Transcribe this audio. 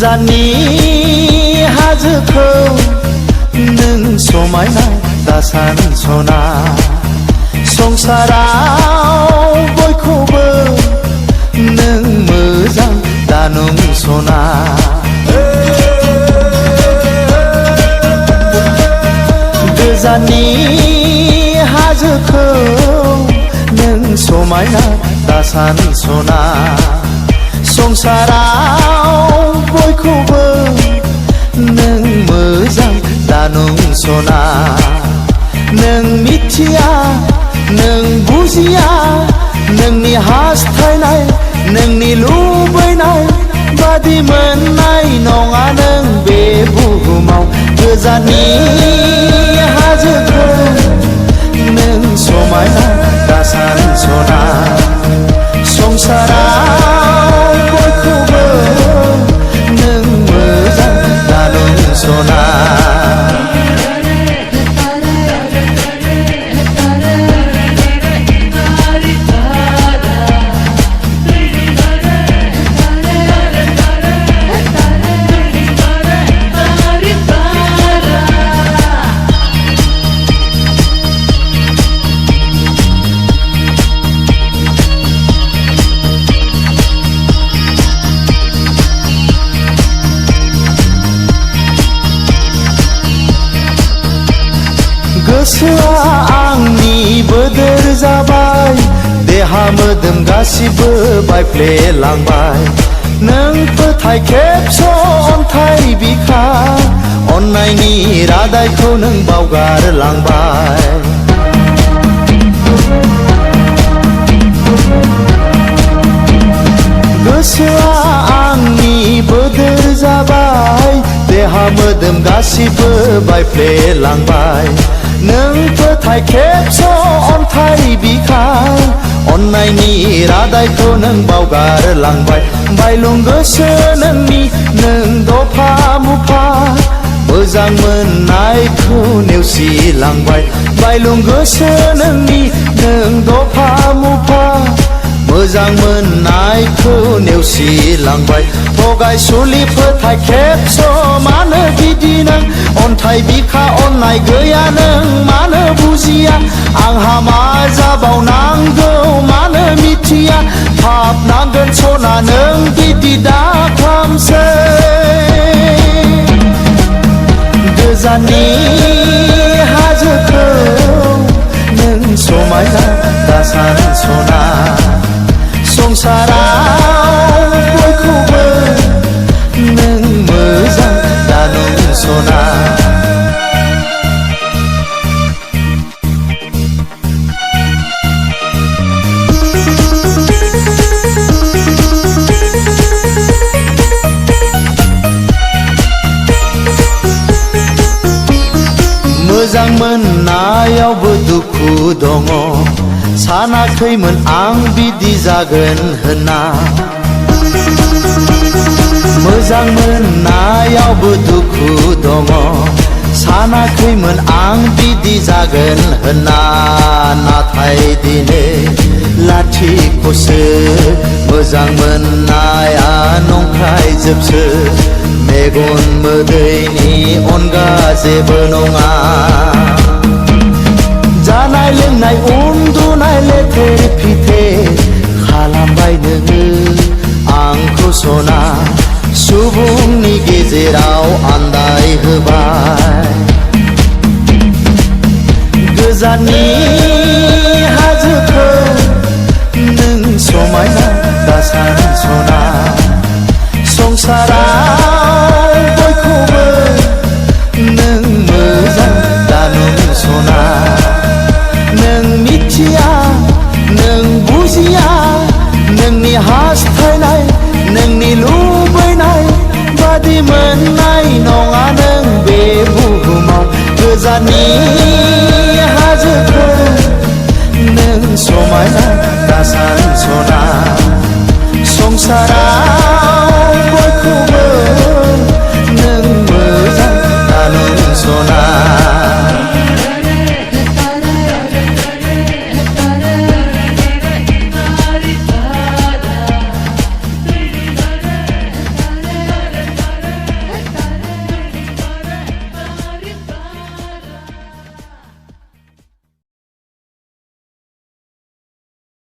गोजाननि हाजोखौ नों समायना दासान सना संसाराव बयखौबो नों मोजां दानुं सना गोजाननि हाजोखौ नों समायना दासान सना संसाराव बयखौबो नों मोजां दानुं सना नों मिथिया नों बुजिया नोंनि हास्थायनाय नोंनि लुबैनाय बादि मोननाय नङा नों बे बुहुमाव गोजाननि हाजोखौ नों समायना दासान सना संसाराव बयखौबो नों मोजां दानुं सना गोसोआ आंनि बोदोर जाबाय देहा मोदोम गासिबो बायफ्लेलांबाय नों फोथाय खेबस' अन्थाइ बिखा अननायनि रादायखौ नों बावगारलांबाय गोसोआ आंनि बोदोर जाबाय देहा मोदोम गासिबो बायफ्लेलांबाय नों फोथाय खेबस' अन्थाइ बिखा अननायनि रादायखौ नों बावगारलांबाय बायलुं गोसो नोंनि नों दफा मुफा मोजां मोननायखौ नेवसिलांबाय बायलुं गोसो नोंनि नों दफा मुफा मोजां मोननायखौ नेवसिलांबाय थगायसुलि फोथाय खेबस' मानो बिदि नों अन्थाइ बिखा अननाय गैया नों मानो बुजिया आंहा मा जाबावनांगौ मानो मिथिया पाप नांगोन सना नों बिदि दाखालामसै गोजाननि हाजोखौ नों समायना दासान सना संसाराव बयखौबो नों मोजां दानुं सना मोजां मोननायावबो दुखु दङ सानाखैमोन आं बिदि जागोन होनना मोजां मोननायावबो दुखु दङ सानाखैमोन आं बिदि जागोन होनना नाथाय दिनै लाथिख'सो मोजां मोननाया नंखाय जोबसो मेगन मोदैनि अनगा जेबो नङा जानाय लोंनाय उन्दुनाय लेथेर फिथेर खालामबाय नोङो आंखौ सना सुबुंनि गेजेराव आन्दाय होबाय गोजाननि हाजोखौ नों समायना दासान सना संसारा